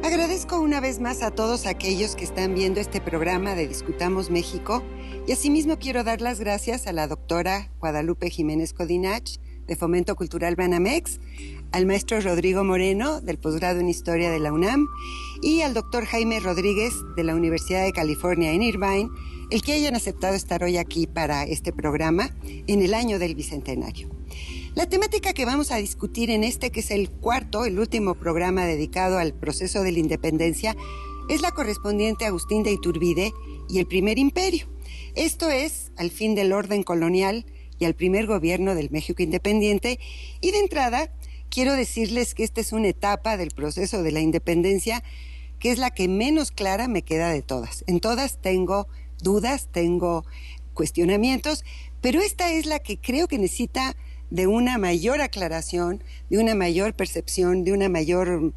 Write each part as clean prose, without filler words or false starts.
Agradezco una vez más a todos aquellos que están viendo este programa de Discutamos México y asimismo quiero dar las gracias a la doctora Guadalupe Jiménez Codinach de Fomento Cultural Banamex, al maestro Rodrigo Moreno del posgrado en Historia de la UNAM y al doctor Jaime Rodríguez de la Universidad de California en Irvine, el que hayan aceptado estar hoy aquí para este programa en el año del Bicentenario. La temática que vamos a discutir en este, que es el último programa dedicado al proceso de la independencia, es la correspondiente a Agustín de Iturbide y el Primer Imperio. Esto es, al fin del orden colonial y al primer gobierno del México independiente. Y de entrada, quiero decirles que esta es una etapa del proceso de la independencia que es la que menos clara me queda de todas. En todas tengo dudas, tengo cuestionamientos, pero esta es la que creo que necesita de una mayor aclaración, de una mayor percepción, de una mayor,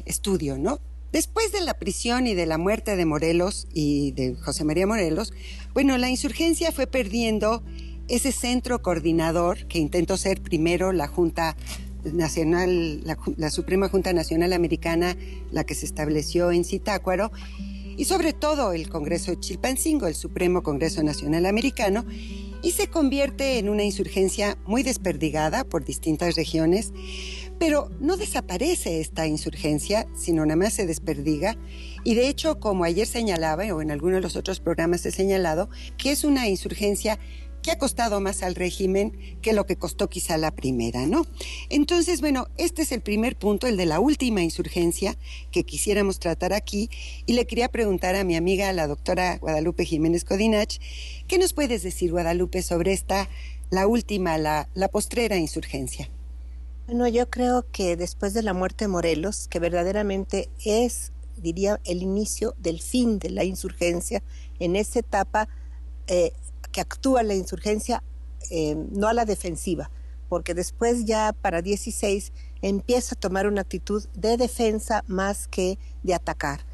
estudio, ¿no? Después de la prisión y de la muerte de Morelos y de José María Morelos, la insurgencia fue perdiendo ese centro coordinador que intentó ser primero la Junta Nacional, la Suprema Junta Nacional Americana, la que se estableció en Zitácuaro, y sobre todo el Congreso de Chilpancingo, el Supremo Congreso Nacional Americano, y se convierte en una insurgencia muy desperdigada por distintas regiones, pero no desaparece esta insurgencia, sino nada más se desperdiga, y de hecho, como ayer señalaba, o en alguno de los otros programas he señalado, que es una insurgencia que ha costado más al régimen que lo que costó quizá la primera, ¿no? Entonces, este es el primer punto, el de la última insurgencia que quisiéramos tratar aquí, y le quería preguntar a mi amiga, la doctora Guadalupe Jiménez Codinach, ¿qué nos puedes decir, Guadalupe, sobre esta, la última, la postrera insurgencia? Bueno, yo creo que después de la muerte de Morelos, que verdaderamente es, diría, el inicio del fin de la insurgencia, en esa etapa que actúa la insurgencia no a la defensiva, porque después ya para 16 empieza a tomar una actitud de defensa más que de atacar.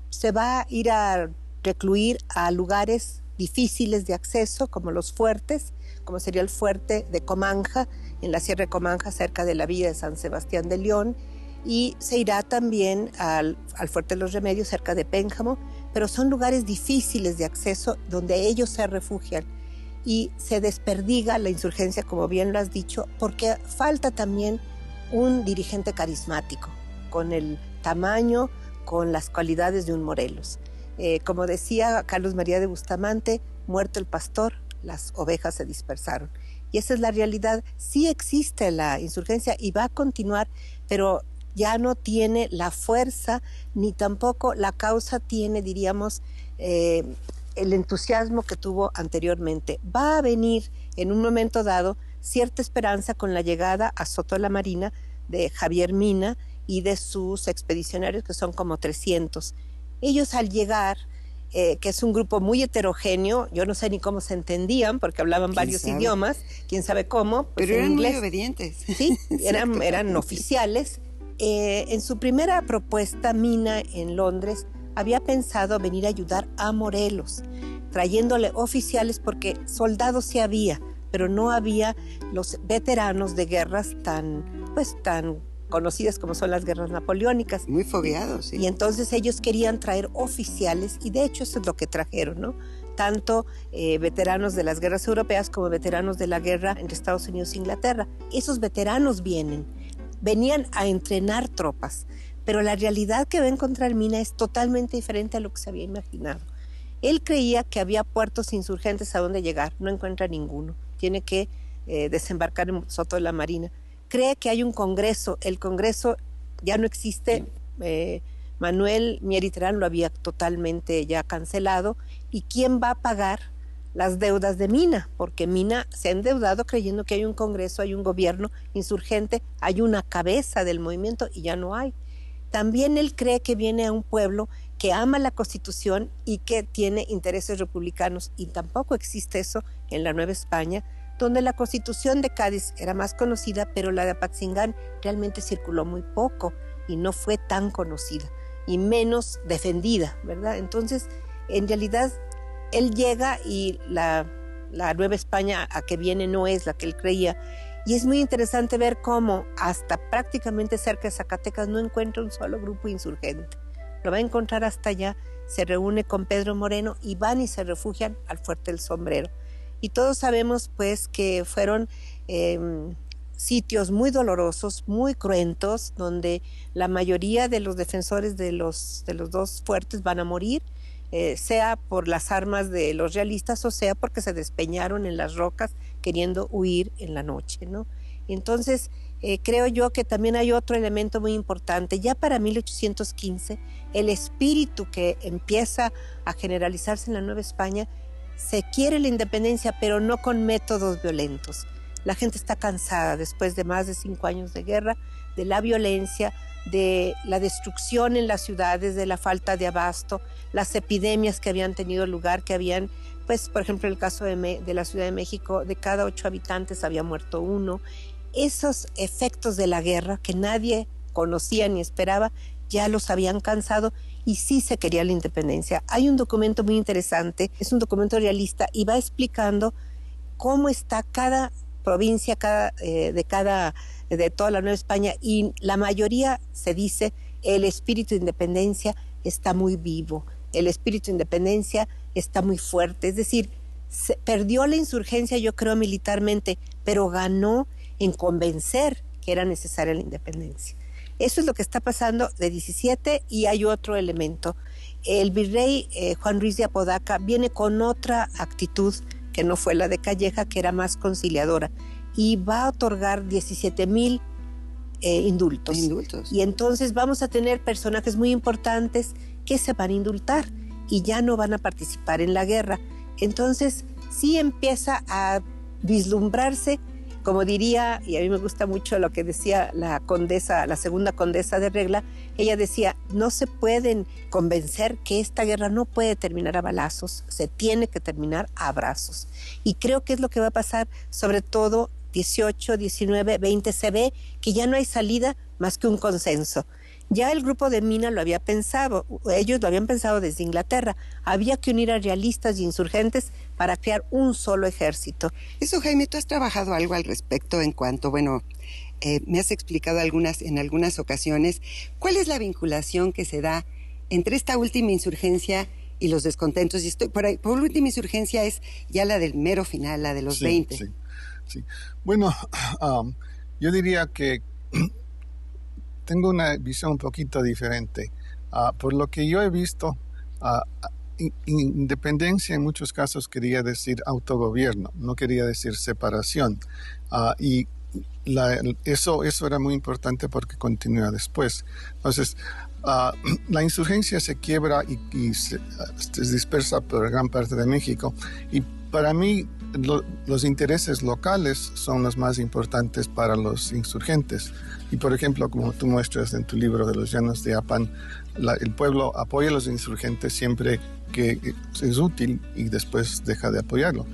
Se va a ir a recluir a lugares difíciles de acceso, como los fuertes, como sería el fuerte de Comanja, en la Sierra de Comanja, cerca de la villa de San Sebastián de León, y se irá también al Fuerte de los Remedios, cerca de Pénjamo, pero son lugares difíciles de acceso donde ellos se refugian y se desperdiga la insurgencia, como bien lo has dicho, porque falta también un dirigente carismático, con el tamaño, con las cualidades de un Morelos. Como decía Carlos María de Bustamante, muerto el pastor, las ovejas se dispersaron. Y esa es la realidad. Sí existe la insurgencia y va a continuar, pero ya no tiene la fuerza, ni tampoco la causa tiene, diríamos, el entusiasmo que tuvo anteriormente. Va a venir en un momento dado cierta esperanza con la llegada a Soto de la Marina de Javier Mina y de sus expedicionarios, que son como 300. Ellos al llegar, que es un grupo muy heterogéneo, yo no sé ni cómo se entendían, porque hablaban varios idiomas, quién sabe cómo. Pues pero eran inglés. Muy obedientes. Sí, eran oficiales. En su primera propuesta, Mina en Londres había pensado venir a ayudar a Morelos, trayéndole oficiales, porque soldados sí había, pero no había los veteranos de guerras tan conocidas como son las guerras napoleónicas. Muy fogueados, sí. Y entonces ellos querían traer oficiales, y de hecho eso es lo que trajeron, ¿no? Tanto veteranos de las guerras europeas como veteranos de la guerra entre Estados Unidos e Inglaterra. Esos veteranos venían a entrenar tropas, pero la realidad que va a encontrar Mina es totalmente diferente a lo que se había imaginado. Él creía que había puertos insurgentes a donde llegar, no encuentra ninguno, tiene que desembarcar en Soto de la Marina. Cree que hay un congreso, el congreso ya no existe, Manuel Mier y Terán lo había totalmente ya cancelado, y ¿quién va a pagar las deudas de Mina? Porque Mina se ha endeudado creyendo que hay un congreso, hay un gobierno insurgente, hay una cabeza del movimiento, y ya no hay. También él cree que viene a un pueblo que ama la Constitución y que tiene intereses republicanos, y tampoco existe eso en la Nueva España, donde la Constitución de Cádiz era más conocida, pero la de Apatzingán realmente circuló muy poco y no fue tan conocida y menos defendida, ¿verdad? Entonces, en realidad, él llega y la Nueva España a que viene no es la que él creía, Y es muy interesante ver cómo hasta prácticamente cerca de Zacatecas no encuentra un solo grupo insurgente. Lo va a encontrar hasta allá, se reúne con Pedro Moreno y van y se refugian al Fuerte del Sombrero. Y todos sabemos pues que fueron sitios muy dolorosos, muy cruentos, donde la mayoría de los defensores de los dos fuertes van a morir, sea por las armas de los realistas o sea porque se despeñaron en las rocas queriendo huir en la noche, ¿no? Entonces, creo yo que también hay otro elemento muy importante. Ya para 1815, el espíritu que empieza a generalizarse en la Nueva España, se quiere la independencia, pero no con métodos violentos. La gente está cansada después de más de 5 años de guerra, de la violencia, de la destrucción en las ciudades, de la falta de abasto, las epidemias que habían tenido lugar, que habían, pues, por ejemplo, en el caso de la Ciudad de México, de cada 8 habitantes había muerto 1. Esos efectos de la guerra que nadie conocía ni esperaba, ya los habían cansado y sí se quería la independencia. Hay un documento muy interesante, es un documento realista y va explicando cómo está cada provincia de toda la Nueva España, y la mayoría se dice el espíritu de independencia está muy vivo, el espíritu de independencia está muy fuerte, es decir, se perdió la insurgencia, yo creo, militarmente, pero ganó en convencer que era necesaria la independencia. Eso es lo que está pasando de 17, y hay otro elemento. El virrey Juan Ruiz de Apodaca viene con otra actitud que no fue la de Calleja, que era más conciliadora, y va a otorgar 17,000 indultos. Y entonces vamos a tener personajes muy importantes que se van a indultar y ya no van a participar en la guerra. Entonces sí empieza a vislumbrarse, como diría, y a mí me gusta mucho lo que decía la condesa, la segunda condesa de Regla. Ella decía, no se pueden convencer que esta guerra no puede terminar a balazos, se tiene que terminar a abrazos. Y creo que es lo que va a pasar, sobre todo 18, 19, 20, se ve que ya no hay salida más que un consenso. Ya el grupo de Mina lo había pensado, ellos lo habían pensado desde Inglaterra. Había que unir a realistas y insurgentes para crear un solo ejército. Eso, Jaime, tú has trabajado algo al respecto en cuanto, me has explicado en algunas ocasiones, ¿cuál es la vinculación que se da entre esta última insurgencia y los descontentos? Y por última insurgencia es ya la del mero final, la de los 20. Sí. Bueno, yo diría que tengo una visión un poquito diferente. Por lo que yo he visto, independencia en muchos casos quería decir autogobierno, no quería decir separación. Y eso era muy importante porque continúa después. Entonces, la insurgencia se quiebra y se dispersa por gran parte de México. Y para mí, los intereses locales son los más importantes para los insurgentes. Y por ejemplo, como tú muestras en tu libro de los Llanos de Apan, el pueblo apoya a los insurgentes siempre que es útil y después deja de apoyarlo.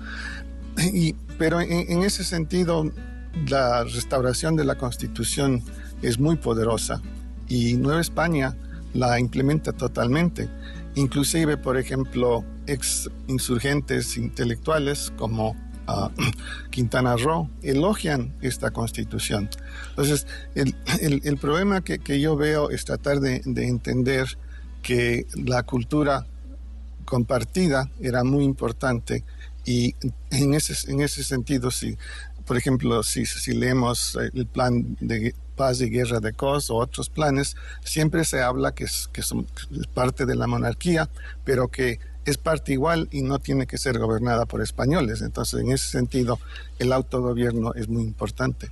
Pero en ese sentido, la restauración de la Constitución es muy poderosa y Nueva España la implementa totalmente. Inclusive, por ejemplo, ex insurgentes intelectuales como Quintana Roo elogian esta Constitución. Entonces, el problema que yo veo es tratar de entender que la cultura compartida era muy importante, y en ese sentido, por ejemplo, si leemos el plan de paz y guerra de Cos o otros planes, siempre se habla que es parte de la monarquía, pero que es parte igual y no tiene que ser gobernada por españoles. Entonces, en ese sentido, el autogobierno es muy importante.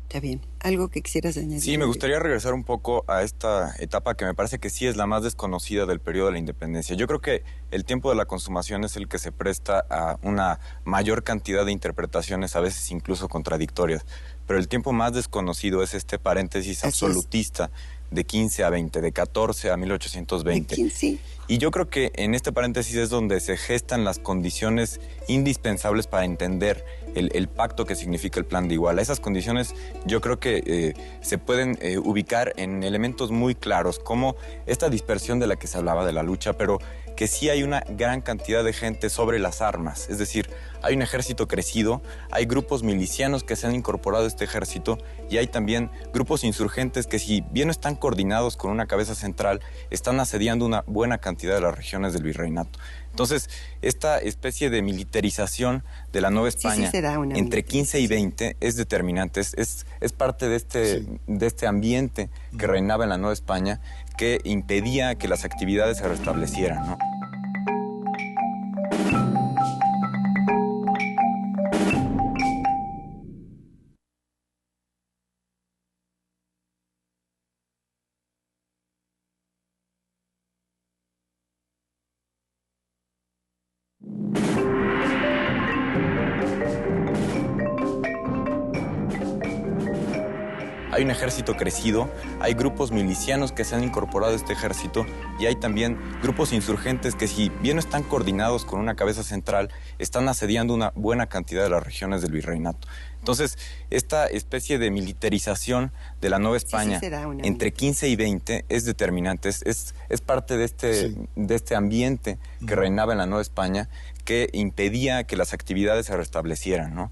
Está bien. ¿Algo que quisieras añadir? Sí, me gustaría regresar un poco a esta etapa que me parece que sí es la más desconocida del periodo de la independencia. Yo creo que el tiempo de la consumación es el que se presta a una mayor cantidad de interpretaciones, a veces incluso contradictorias. Pero el tiempo más desconocido es este paréntesis absolutista de 15 a 20, de 14 a 1820. Y yo creo que en este paréntesis es donde se gestan las condiciones indispensables para entender el pacto que significa el Plan de Iguala. Esas condiciones yo creo que se pueden ubicar en elementos muy claros, como esta dispersión de la que se hablaba de la lucha, pero que sí hay una gran cantidad de gente sobre las armas. Es decir, hay un ejército crecido, hay grupos milicianos que se han incorporado a este ejército y hay también grupos insurgentes que, si bien no están coordinados con una cabeza central, están asediando una buena cantidad de las regiones del virreinato. Entonces, esta especie de militarización de la Nueva España entre 15 y 20 es determinante, es parte de este ambiente que reinaba en la Nueva España, que impedía que las actividades se restablecieran, ¿no? Hay un ejército crecido, hay grupos milicianos que se han incorporado a este ejército y hay también grupos insurgentes que, si bien no están coordinados con una cabeza central, están asediando una buena cantidad de las regiones del virreinato. Entonces, esta especie de militarización de la Nueva España entre 15 y 20 es determinante, es parte de este ambiente que reinaba en la Nueva España, que impedía que las actividades se restablecieran, ¿no?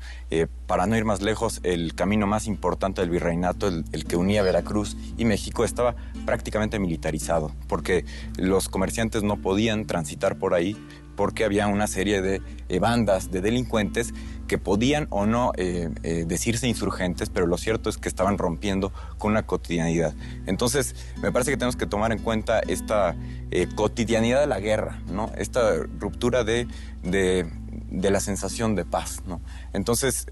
Para no ir más lejos, el camino más importante del virreinato, el que unía Veracruz y México, estaba prácticamente militarizado, porque los comerciantes no podían transitar por ahí, porque había una serie de bandas de delincuentes que podían o no decirse insurgentes, pero lo cierto es que estaban rompiendo con una cotidianidad. Entonces, me parece que tenemos que tomar en cuenta esta cotidianidad de la guerra, ¿no? Esta ruptura de la sensación de paz, ¿no? Entonces,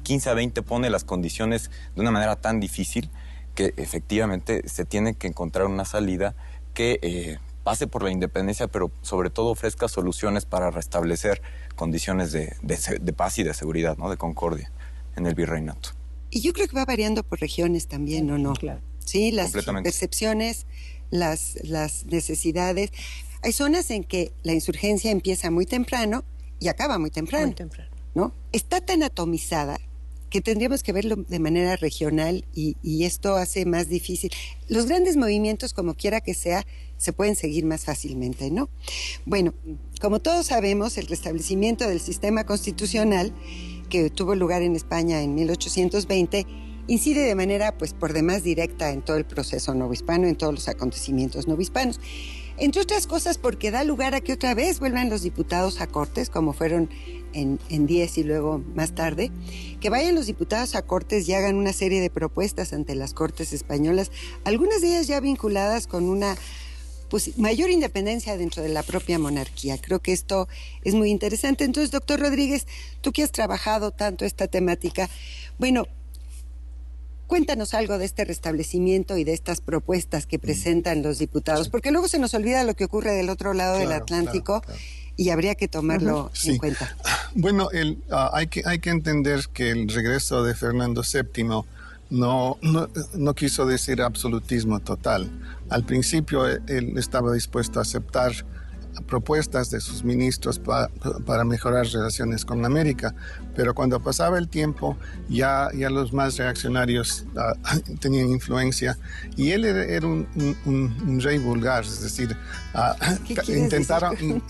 15 a 20 pone las condiciones de una manera tan difícil que efectivamente se tiene que encontrar una salida que pase por la independencia, pero sobre todo ofrezca soluciones para restablecer condiciones de paz y de seguridad, ¿no? De concordia en el virreinato. Y yo creo que va variando por regiones también, ¿o no? Claro. Sí, las percepciones, las necesidades. Hay zonas en que la insurgencia empieza muy temprano y acaba muy temprano. Muy temprano. ¿No? Está tan atomizada que tendríamos que verlo de manera regional y esto hace más difícil. Los grandes movimientos, como quiera que sea, se pueden seguir más fácilmente, ¿no? Bueno, como todos sabemos, el restablecimiento del sistema constitucional que tuvo lugar en España en 1820 incide de manera, pues, por demás directa en todo el proceso novohispano, en todos los acontecimientos novohispanos. Entre otras cosas porque da lugar a que otra vez vuelvan los diputados a Cortes, como fueron en 10 y luego más tarde, que vayan los diputados a Cortes y hagan una serie de propuestas ante las Cortes españolas, algunas de ellas ya vinculadas con una mayor independencia dentro de la propia monarquía. Creo que esto es muy interesante. Entonces, doctor Rodríguez, tú que has trabajado tanto esta temática, bueno, cuéntanos algo de este restablecimiento y de estas propuestas que presentan los diputados, porque luego se nos olvida lo que ocurre del otro lado del Atlántico. Claro. Y habría que tomarlo en cuenta. Bueno, hay que entender que el regreso de Fernando VII no quiso decir absolutismo total. Al principio él estaba dispuesto a aceptar propuestas de sus ministros para mejorar relaciones con América, pero cuando pasaba el tiempo ya los más reaccionarios tenían influencia y él era un rey vulgar, es decir,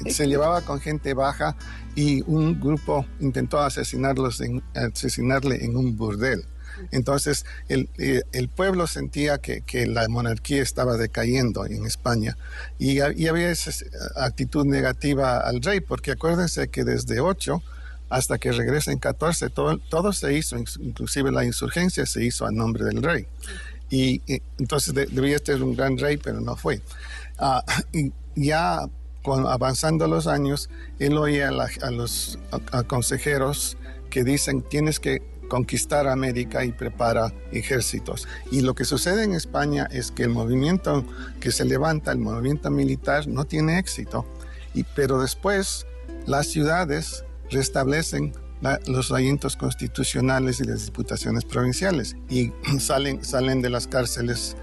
se llevaba con gente baja y un grupo intentó asesinarle en un burdel. Entonces el pueblo sentía que la monarquía estaba decayendo en España y había esa actitud negativa al rey, porque acuérdense que desde 8 hasta que regresa en 14 todo se hizo, inclusive la insurgencia se hizo a nombre del rey y entonces debía ser un gran rey, pero no fue. Y ya avanzando los años, él oía a los consejeros que dicen: tienes que conquistar América y prepara ejércitos. Y lo que sucede en España es que el movimiento que se levanta, el movimiento militar, no tiene éxito. Pero después las ciudades restablecen los recintos constitucionales y las diputaciones provinciales y salen de las cárceles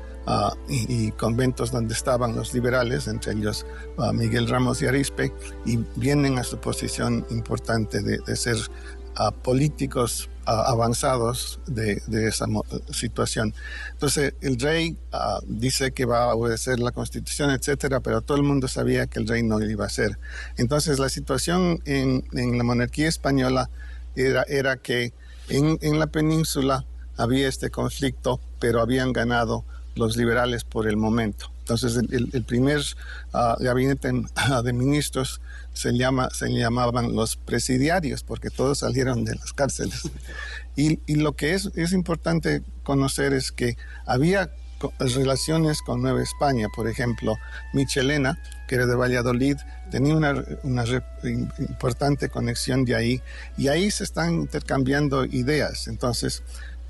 y conventos donde estaban los liberales, entre ellos Miguel Ramos y Arizpe, y vienen a su posición importante de ser políticos avanzados de esa situación. Entonces el rey dice que va a obedecer la Constitución, etcétera, pero todo el mundo sabía que el rey no lo iba a hacer. Entonces la situación en la monarquía española era que en la península había este conflicto, pero habían ganado los liberales por el momento. Entonces el primer gabinete de ministros se llamaban los presidiarios, porque todos salieron de las cárceles. Y lo que es importante conocer es que había relaciones con Nueva España. Por ejemplo, Michelena, que era de Valladolid, tenía una importante conexión de ahí, y ahí se están intercambiando ideas. Entonces,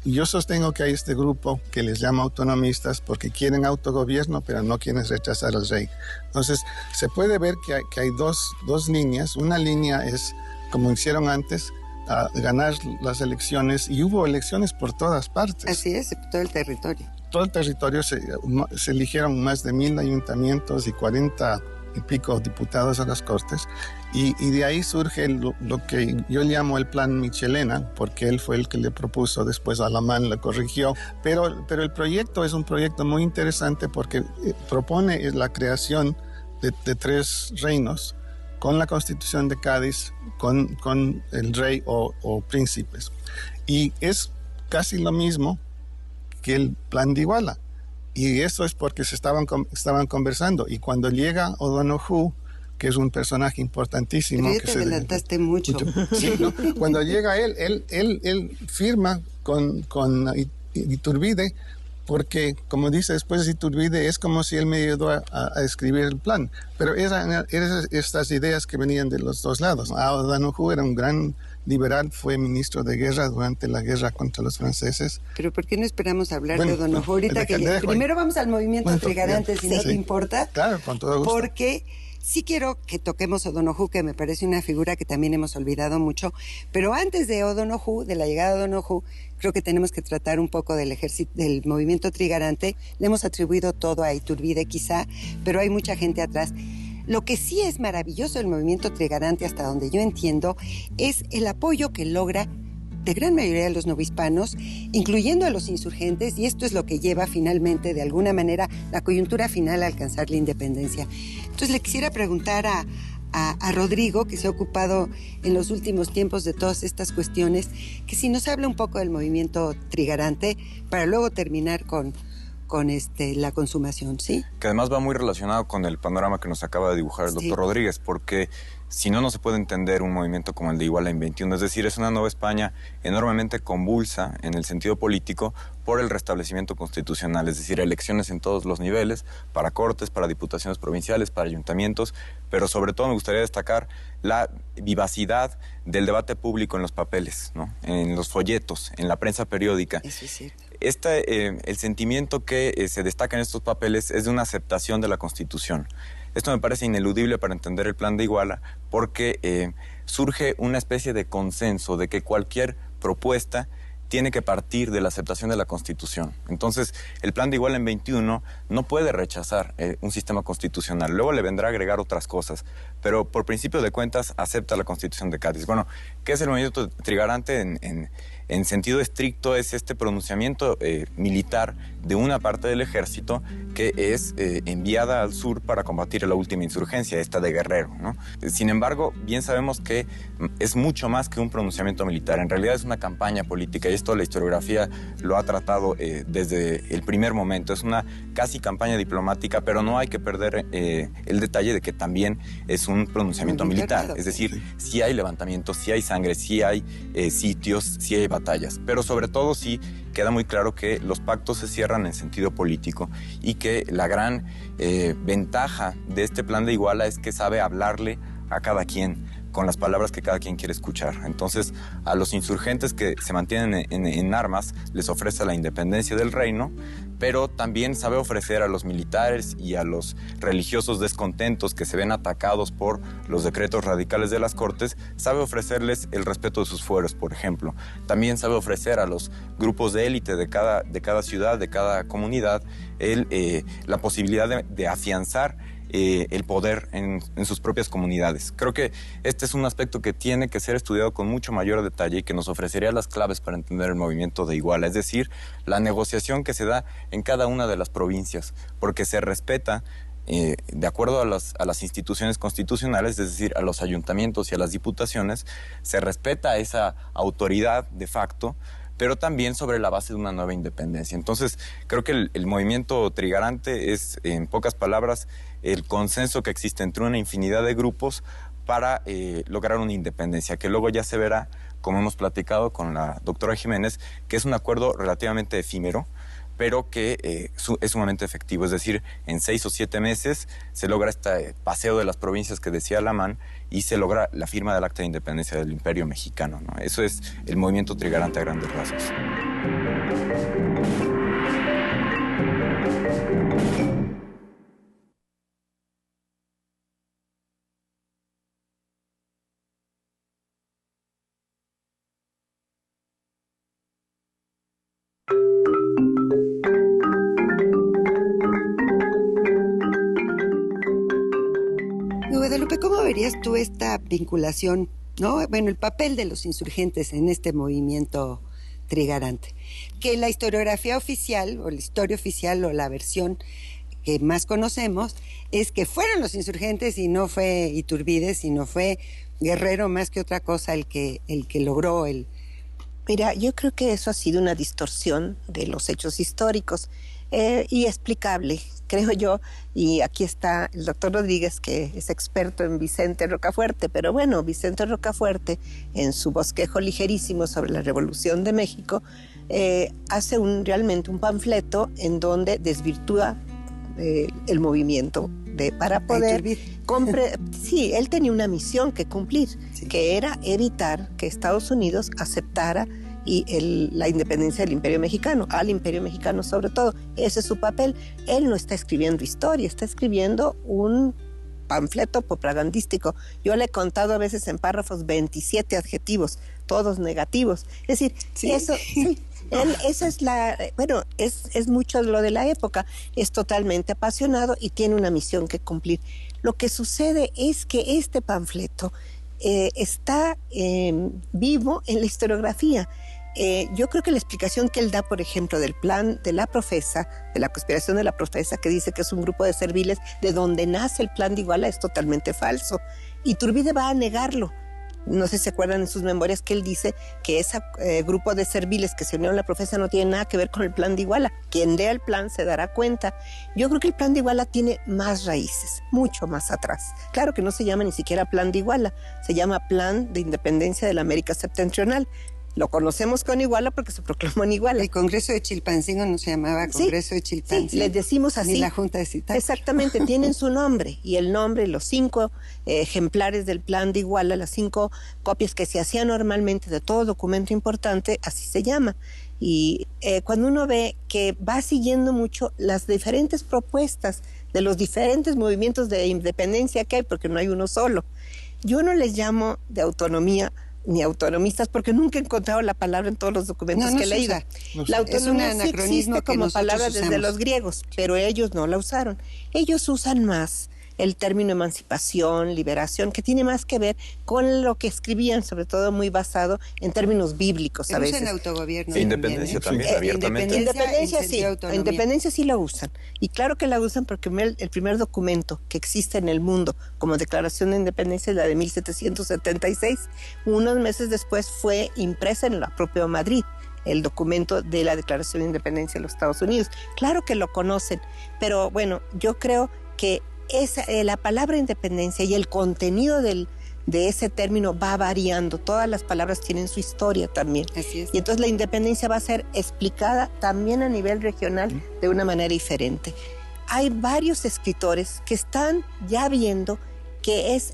yo sostengo que hay este grupo que les llama autonomistas porque quieren autogobierno, pero no quieren rechazar al rey. Entonces, se puede ver que hay dos líneas. Una línea es, como hicieron antes, ganar las elecciones, y hubo elecciones por todas partes. Así es, todo el territorio. Todo el territorio se eligieron más de 1,000 ayuntamientos y 40 y pico diputados a las Cortes, y de ahí surge lo que yo llamo el plan Michelena, porque él fue el que le propuso, después Alamán le corrigió, pero el proyecto es un proyecto muy interesante porque propone la creación de 3 reinos, con la Constitución de Cádiz, con el rey o príncipes, y es casi lo mismo que el plan de Iguala. Y eso es porque estaban conversando. Y cuando llega O'Donoghue, que es un personaje importantísimo... Pero te adelantaste mucho. Sí, ¿no? Cuando llega él firma con Iturbide, porque, como dice después Iturbide, es como si él me ayudó a escribir el plan. Pero eran estas ideas que venían de los dos lados. O'Donoghue era un gran liberal, fue ministro de guerra durante la guerra contra los franceses. Pero ¿por qué no esperamos hablar de O'Donoghue ahorita? Primero vamos al movimiento Trigarante, si no te importa. Claro, con todo gusto. Porque sí quiero que toquemos O'Donoghue, que me parece una figura que también hemos olvidado mucho. Pero antes de O'Donoghue, de la llegada de O'Donoghue, creo que tenemos que tratar un poco del movimiento Trigarante. Le hemos atribuido todo a Iturbide quizá, pero hay mucha gente atrás. Lo que sí es maravilloso del movimiento Trigarante, hasta donde yo entiendo, es el apoyo que logra de gran mayoría de los novohispanos, incluyendo a los insurgentes, y esto es lo que lleva finalmente, de alguna manera, la coyuntura final a alcanzar la independencia. Entonces le quisiera preguntar a Rodrigo, que se ha ocupado en los últimos tiempos de todas estas cuestiones, que si nos habla un poco del movimiento Trigarante, para luego terminar con la consumación, ¿sí? Que además va muy relacionado con el panorama que nos acaba de dibujar el doctor Rodríguez, porque si no, no se puede entender un movimiento como el de Iguala en 21. Es decir, es una Nueva España enormemente convulsa en el sentido político por el restablecimiento constitucional, es decir, elecciones en todos los niveles, para cortes, para diputaciones provinciales, para ayuntamientos, pero sobre todo me gustaría destacar la vivacidad del debate público en los papeles, ¿no? En los folletos, en la prensa periódica. Eso es cierto. El sentimiento que se destaca en estos papeles es de una aceptación de la Constitución. Esto me parece ineludible para entender el plan de Iguala, porque surge una especie de consenso de que cualquier propuesta tiene que partir de la aceptación de la Constitución. Entonces, el plan de Iguala en 21 no puede rechazar un sistema constitucional. Luego le vendrá a agregar otras cosas, pero por principio de cuentas acepta la Constitución de Cádiz. Bueno, ¿qué es el movimiento Trigarante? En sentido estricto es este pronunciamiento militar de una parte del ejército que es enviada al sur para combatir la última insurgencia, esta de Guerrero, ¿no? Sin embargo, bien sabemos que es mucho más que un pronunciamiento militar. En realidad es una campaña política, y esto la historiografía lo ha tratado desde el primer momento. Es una casi campaña diplomática, pero no hay que perder el detalle de que también es un pronunciamiento militar. Es decir, sí hay levantamientos, sí hay sangre, sí hay sitios, sí hay batallas, pero sobre todo sí queda muy claro que los pactos se cierran en sentido político y que la gran ventaja de este plan de Iguala es que sabe hablarle a cada quien, con las palabras que cada quien quiere escuchar. Entonces, a los insurgentes que se mantienen en armas les ofrece la independencia del reino, pero también sabe ofrecer a los militares y a los religiosos descontentos que se ven atacados por los decretos radicales de las Cortes, sabe ofrecerles el respeto de sus fueros, por ejemplo. También sabe ofrecer a los grupos de élite de cada ciudad, de cada comunidad, la posibilidad de afianzar el poder en sus propias comunidades. Creo que este es un aspecto que tiene que ser estudiado con mucho mayor detalle y que nos ofrecería las claves para entender el movimiento de Iguala, es decir, la negociación que se da en cada una de las provincias, porque se respeta de acuerdo a las instituciones constitucionales, es decir, a los ayuntamientos y a las diputaciones, se respeta esa autoridad de facto, pero también sobre la base de una nueva independencia. Entonces, creo que el movimiento trigarante es, en pocas palabras, el consenso que existe entre una infinidad de grupos para lograr una independencia, que luego ya se verá, como hemos platicado con la doctora Jiménez, que es un acuerdo relativamente efímero, pero que es sumamente efectivo. Es decir, en 6 o 7 meses se logra este paseo de las provincias que decía Alamán y se logra la firma del Acta de Independencia del Imperio Mexicano, ¿no? Eso es el movimiento trigarante a grandes rasgos. Guadalupe, ¿cómo verías tú esta vinculación, ¿no? Bueno, el papel de los insurgentes en este movimiento trigarante? Que la historiografía oficial, o la historia oficial, o la versión que más conocemos, es que fueron los insurgentes y no fue Iturbide, sino fue Guerrero más que otra cosa el que logró el... Mira, yo creo que eso ha sido una distorsión de los hechos históricos y explicable, creo yo, y aquí está el doctor Rodríguez, que es experto en Vicente Rocafuerte, pero bueno, Vicente Rocafuerte, en su bosquejo ligerísimo sobre la Revolución de México, hace realmente un panfleto en donde desvirtúa el movimiento para poder... Sí, él tenía una misión que cumplir, sí, que era evitar que Estados Unidos aceptara la independencia del Imperio Mexicano, al Imperio Mexicano sobre todo. Ese es su papel. Él no está escribiendo historia, está escribiendo un panfleto propagandístico. Yo le he contado a veces en párrafos 27 adjetivos, todos negativos. Es decir, sí, eso... Sí, esa es bueno, es mucho lo de la época, es totalmente apasionado y tiene una misión que cumplir. Lo que sucede es que este panfleto está vivo en la historiografía. Yo creo que la explicación que él da, por ejemplo, del plan de la Profesa, de la conspiración de la Profesa, que dice que es un grupo de serviles de donde nace el plan de Iguala, es totalmente falso. Iturbide va a negarlo. No sé si se acuerdan en sus memorias que él dice que ese grupo de serviles que se unieron a la Profesa no tiene nada que ver con el plan de Iguala. Quien lea el plan se dará cuenta. Yo creo que el plan de Iguala tiene más raíces, mucho más atrás. Claro que no se llama ni siquiera plan de Iguala, se llama Plan de Independencia de la América Septentrional. Lo conocemos con Iguala porque se proclamó en Iguala. El Congreso de Chilpancingo no se llamaba Congreso de Chilpancingo. Sí, les decimos así. Ni la Junta de Zitácuaro. Exactamente, tienen su nombre. Y el nombre, los 5 ejemplares del plan de Iguala, las 5 copias que se hacían normalmente de todo documento importante, así se llama. Y cuando uno ve que va siguiendo mucho las diferentes propuestas de los diferentes movimientos de independencia que hay, porque no hay uno solo, yo no les llamo de autonomía ni autonomistas, porque nunca he encontrado la palabra en todos los documentos que he leído. La autonomía sí existe como palabra desde los griegos, pero ellos no la usaron. Ellos usan más el término emancipación, liberación, que tiene más que ver con lo que escribían, sobre todo muy basado en términos bíblicos a veces. Usan autogobierno. Independencia también, abiertamente. Independencia sí lo usan. Y claro que la usan porque el primer documento que existe en el mundo como declaración de independencia es la de 1776. Unos meses después fue impresa en la propia Madrid, el documento de la Declaración de Independencia de los Estados Unidos. Claro que lo conocen, pero bueno, yo creo que la palabra independencia y el contenido de ese término va variando. Todas las palabras tienen su historia también. Así es. Y entonces la independencia va a ser explicada también a nivel regional de una manera diferente. Hay varios escritores que están ya viendo que es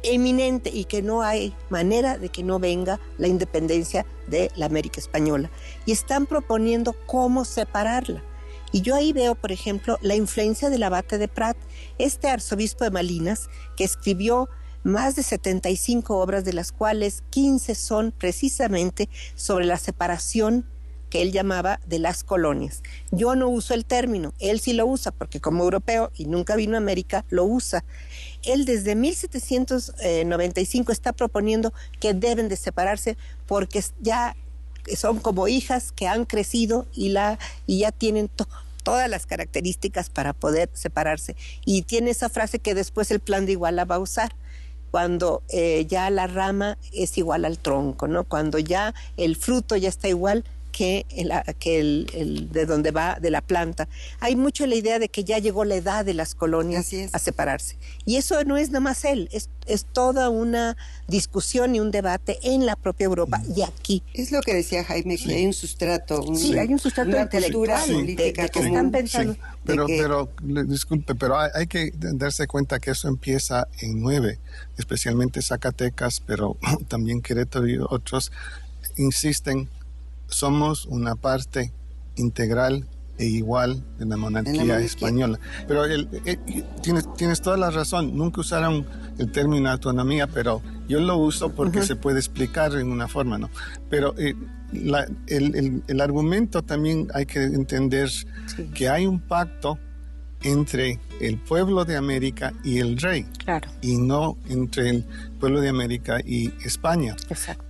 eminente y que no hay manera de que no venga la independencia de la América Española. Y están proponiendo cómo separarla. Y yo ahí veo, por ejemplo, la influencia del abate de Prat, este arzobispo de Malinas, que escribió más de 75 obras, de las cuales 15 son precisamente sobre la separación que él llamaba de las colonias. Yo no uso el término, él sí lo usa, porque como europeo y nunca vino a América, lo usa. Él desde 1795 está proponiendo que deben de separarse porque ya son como hijas que han crecido y ya tienen todas las características para poder separarse. Y tiene esa frase que después el Plan de Iguala va a usar, cuando ya la rama es igual al tronco, ¿no? Cuando ya el fruto ya está igual que el de donde va, de la planta. Hay mucho la idea de que ya llegó la edad de las colonias a separarse. Y eso no es nada más él, es toda una discusión y un debate en la propia Europa y aquí. Es lo que decía Jaime, que hay un sustrato. Hay un sustrato intelectual, política de que están pensando. Pero disculpe, pero hay que darse cuenta que eso empieza en 9, especialmente Zacatecas, pero también Querétaro y otros insisten. Somos una parte integral e igual de la monarquía española. Pero tienes toda la razón, nunca usaron el término autonomía, pero yo lo uso porque se puede explicar en una forma, ¿no? Pero el argumento también hay que entender que hay un pacto entre el pueblo de América y el rey, y no entre el pueblo de América y España. Exacto.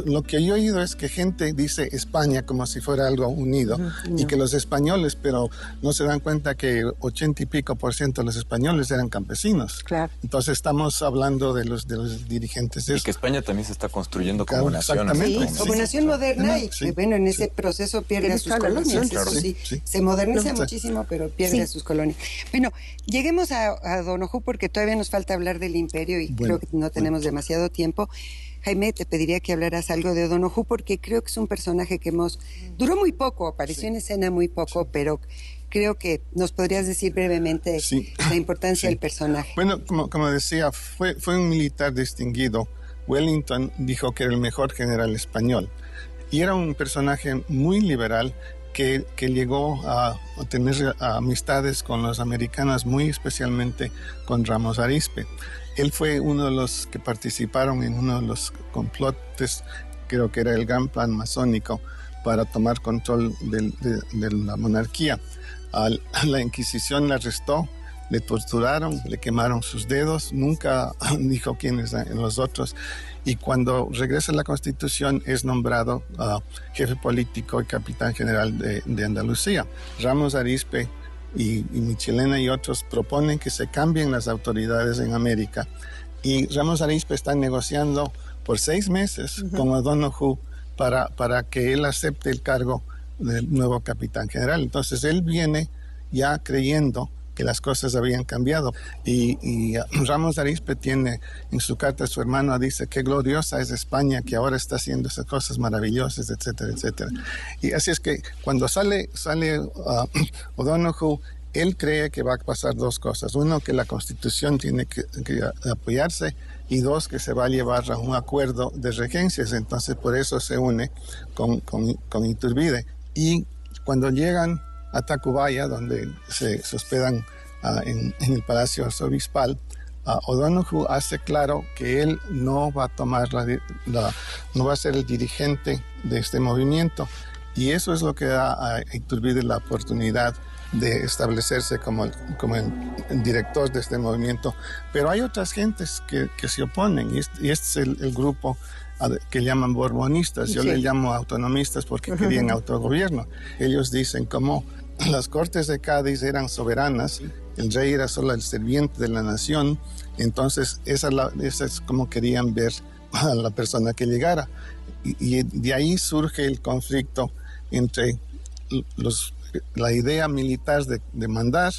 Lo que yo he oído es que gente dice España como si fuera algo unido, y que los españoles, pero no se dan cuenta que 80 y pico % de los españoles eran campesinos. Claro. Entonces estamos hablando de los dirigentes de eso. Y que España también se está construyendo como nación. Como nación moderna, y que bueno, en ese proceso pierde a sus colonias. Se moderniza muchísimo, pero pierde a sus colonias. Bueno, lleguemos a Donojú, porque todavía nos falta hablar del imperio y creo que no tenemos demasiado tiempo. Jaime, te pediría que hablaras algo de O'Donoghue, porque creo que es un personaje que duró muy poco, apareció en escena muy poco, pero creo que nos podrías decir brevemente la importancia del personaje. Bueno, como decía, fue un militar distinguido. Wellington dijo que era el mejor general español, y era un personaje muy liberal que llegó a tener amistades con los americanos, muy especialmente con Ramos Arizpe. Él fue uno de los que participaron en uno de los complotes, creo que era el gran plan masónico, para tomar control de la monarquía. La Inquisición le arrestó, le torturaron, le quemaron sus dedos, nunca dijo quiénes eran los otros. Y cuando regresa a la Constitución es nombrado jefe político y capitán general de Andalucía. Ramos Arizpe y Michelena y otros proponen que se cambien las autoridades en América, y Ramos Arizpe está negociando por 6 meses con O'Donoghue para que él acepte el cargo del nuevo capitán general. Entonces él viene ya creyendo que las cosas habían cambiado, y Ramos Arizpe tiene en su carta a su hermano, dice qué gloriosa es España, que ahora está haciendo esas cosas maravillosas, etcétera, etcétera. Y así es que cuando sale O'Donoghue, él cree que va a pasar 2 cosas: uno, que la Constitución tiene que apoyarse, y 2, que se va a llevar a un acuerdo de regencias. Entonces por eso se une con Iturbide, y cuando llegan a Tacubaya, donde se hospedan en el Palacio Arzobispal, O'Donoghue hace claro que él no va a tomar no va a ser el dirigente de este movimiento, y eso es lo que da a Iturbide la oportunidad de establecerse como el director de este movimiento. Pero hay otras gentes que se oponen, y este es el grupo que llaman borbonistas. Yo le llamo autonomistas porque querían autogobierno. Ellos dicen como las Cortes de Cádiz eran soberanas, el rey era solo el sirviente de la nación, entonces esa es como querían ver a la persona que llegara. Y de ahí surge el conflicto entre la idea militar de mandar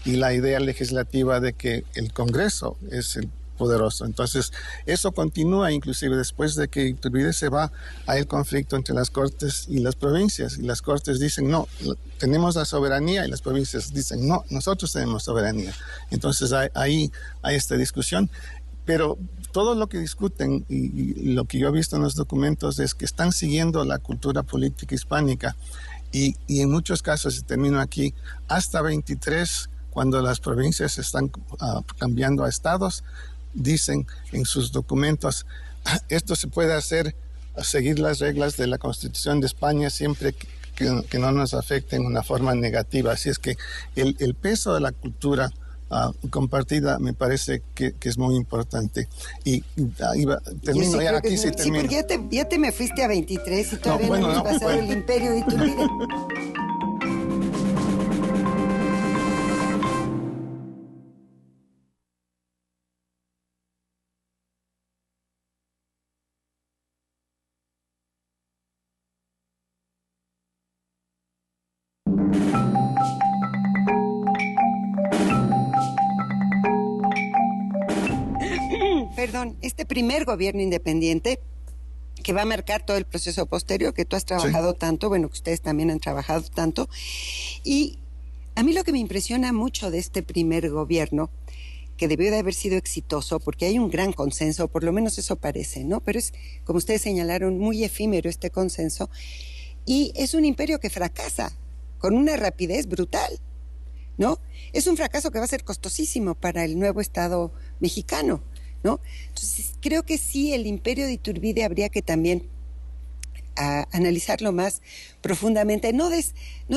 y la idea legislativa de que el Congreso es poderoso. Entonces, eso continúa inclusive después de que Iturbide se va, hay el conflicto entre las cortes y las provincias, y las cortes dicen, no, tenemos la soberanía, y las provincias dicen, no, nosotros tenemos soberanía. Entonces, ahí hay esta discusión, pero todo lo que discuten y lo que yo he visto en los documentos es que están siguiendo la cultura política hispánica, y en muchos casos, y termino aquí, hasta 23, cuando las provincias están cambiando a estados, dicen en sus documentos, esto se puede hacer, seguir las reglas de la Constitución de España siempre que no nos afecten de una forma negativa. Así es que el peso de la cultura compartida me parece que es muy importante. Y termino, ya aquí sí termino. Sí, porque ya te me fuiste a 23 y todavía no hemos pasado el imperio de Iturbide. Perdón, este primer gobierno independiente que va a marcar todo el proceso posterior, que tú has trabajado tanto, bueno, que ustedes también han trabajado tanto, y a mí lo que me impresiona mucho de este primer gobierno, que debió de haber sido exitoso, porque hay un gran consenso, por lo menos eso parece, ¿no? Pero es, como ustedes señalaron, muy efímero este consenso, y es un imperio que fracasa con una rapidez brutal, ¿no? Es un fracaso que va a ser costosísimo para el nuevo Estado mexicano, ¿no? Entonces, creo que sí, el imperio de Iturbide habría que también analizarlo más profundamente, no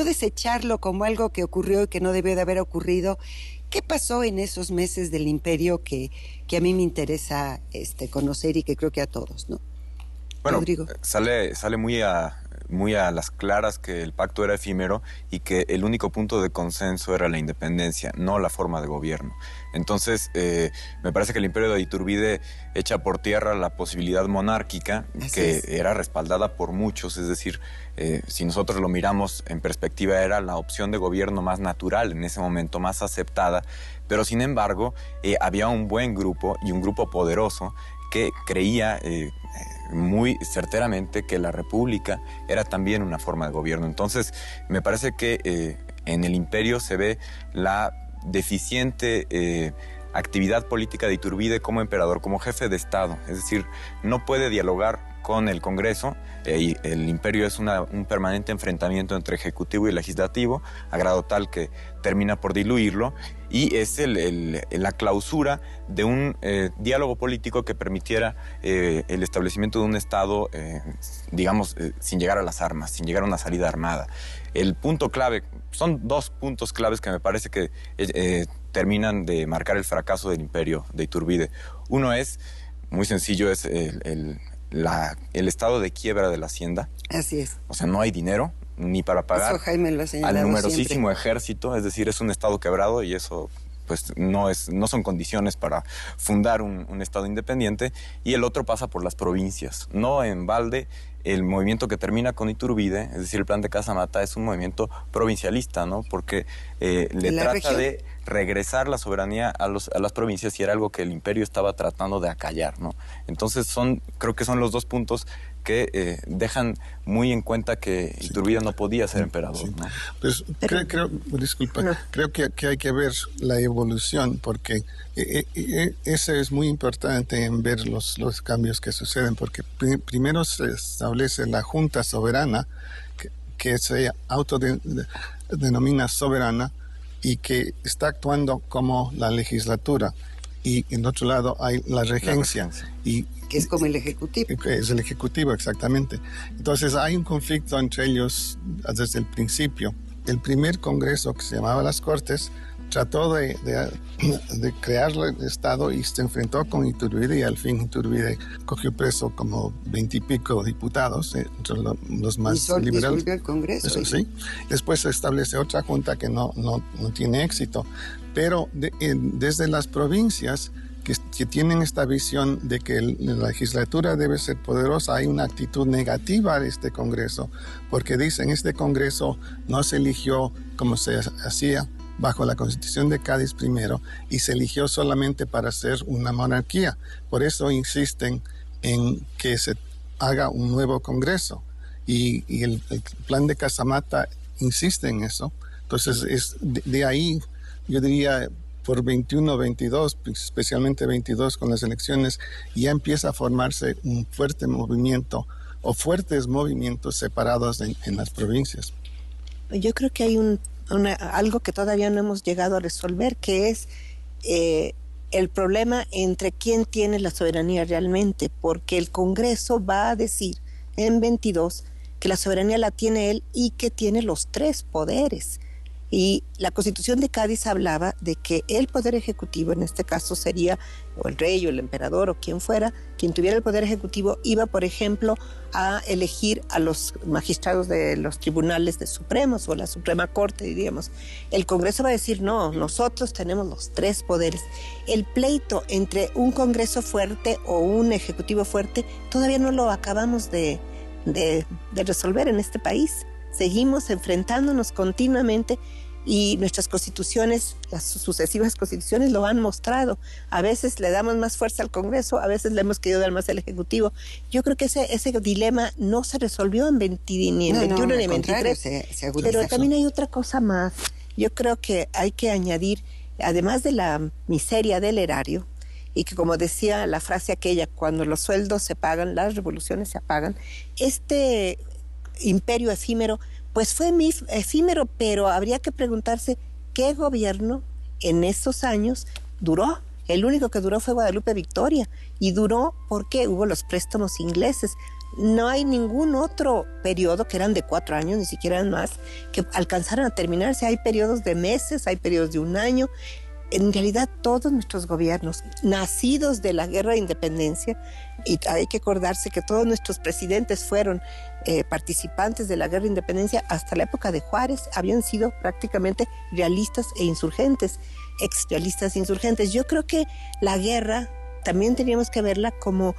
desecharlo como algo que ocurrió y que no debió de haber ocurrido. ¿Qué pasó en esos meses del imperio que a mí me interesa conocer y que creo que a todos, ¿no? Bueno, Rodrigo. Sale muy a las claras que el pacto era efímero y que el único punto de consenso era la independencia, no la forma de gobierno. Entonces, me parece que el imperio de Iturbide echa por tierra la posibilidad monárquica, que era respaldada por muchos, es decir, si nosotros lo miramos en perspectiva, era la opción de gobierno más natural en ese momento, más aceptada, pero sin embargo, había un buen grupo y un grupo poderoso que creía muy certeramente que la república era también una forma de gobierno. Entonces, me parece que en el imperio se ve la deficiente actividad política de Iturbide como emperador, como jefe de Estado. Es decir, no puede dialogar con el Congreso, y el imperio es un permanente enfrentamiento entre ejecutivo y legislativo, a grado tal que termina por diluirlo, y es la clausura de un diálogo político que permitiera el establecimiento de un Estado, digamos, sin llegar a las armas, sin llegar a una salida armada. El punto clave, son dos puntos claves que me parece que terminan de marcar el fracaso del imperio de Iturbide. Uno es, muy sencillo, es el estado de quiebra de la hacienda. Así es. O sea, no hay dinero ni para pagar eso Jaime lo ha señalado al numerosísimo siempre. Ejército, es decir, es un estado quebrado y eso pues no son condiciones para fundar un estado independiente. Y el otro pasa por las provincias. No en balde, el movimiento que termina con Iturbide, es decir, el plan de Casamata, es un movimiento provincialista, ¿no? Porque le trata de regresar la soberanía a las provincias, y era algo que el imperio estaba tratando de acallar, ¿no? Entonces creo que son los dos puntos que dejan muy en cuenta que Iturbide no podía ser emperador. Sí. ¿No? Pues creo que hay que ver la evolución, porque eso es muy importante en ver los cambios que suceden, porque primero se establece la Junta Soberana, que se autodenomina soberana y que está actuando como la legislatura. Y en otro lado hay la regencia. Que es como el ejecutivo. Que es el ejecutivo, exactamente. Entonces hay un conflicto entre ellos desde el principio. El primer congreso, que se llamaba las Cortes, trató de crear el Estado y se enfrentó con Iturbide, y al fin Iturbide cogió preso como 20 y pico diputados, entre los más liberales. El Congreso. Eso, sí. Después se establece otra junta que no tiene éxito. Pero desde las provincias que tienen esta visión de que la legislatura debe ser poderosa, hay una actitud negativa de este Congreso, porque dicen este Congreso no se eligió como se hacía bajo la Constitución de Cádiz primero y se eligió solamente para ser una monarquía. Por eso insisten en que se haga un nuevo Congreso y el plan de Casamata insiste en eso. Entonces, de ahí, yo diría, por 21, 22, especialmente 22 con las elecciones, ya empieza a formarse un fuerte movimiento o fuertes movimientos separados en las provincias. Yo creo que hay algo que todavía no hemos llegado a resolver, que es el problema entre quién tiene la soberanía realmente, porque el Congreso va a decir en 22 que la soberanía la tiene él y que tiene los 3 poderes. Y la Constitución de Cádiz hablaba de que el poder ejecutivo, en este caso sería o el rey o el emperador o quien fuera, quien tuviera el poder ejecutivo iba, por ejemplo, a elegir a los magistrados de los tribunales de supremos o la Suprema Corte, diríamos. El Congreso va a decir, no, nosotros tenemos los 3 poderes. El pleito entre un Congreso fuerte o un Ejecutivo fuerte todavía no lo acabamos de resolver en este país. Seguimos enfrentándonos continuamente y nuestras constituciones, las sucesivas constituciones lo han mostrado. A veces le damos más fuerza al Congreso, a veces le hemos querido dar más al Ejecutivo. Yo creo que ese dilema no se resolvió en 21 ni en 23, pero también hay otra cosa más. Yo creo que hay que añadir, además de la miseria del erario, y que como decía la frase aquella, cuando los sueldos se pagan, las revoluciones se apagan, este imperio efímero, pues fue efímero, pero habría que preguntarse qué gobierno en esos años duró. El único que duró fue Guadalupe Victoria, y duró porque hubo los préstamos ingleses. No hay ningún otro periodo, que eran de 4 años, ni siquiera eran más, que alcanzaran a terminarse. Hay periodos de meses, hay periodos de 1 año. En realidad todos nuestros gobiernos, nacidos de la Guerra de Independencia, y hay que acordarse que todos nuestros presidentes fueron participantes de la Guerra de Independencia, hasta la época de Juárez habían sido prácticamente realistas e insurgentes, exrealistas e insurgentes. Yo creo que la guerra también teníamos que verla como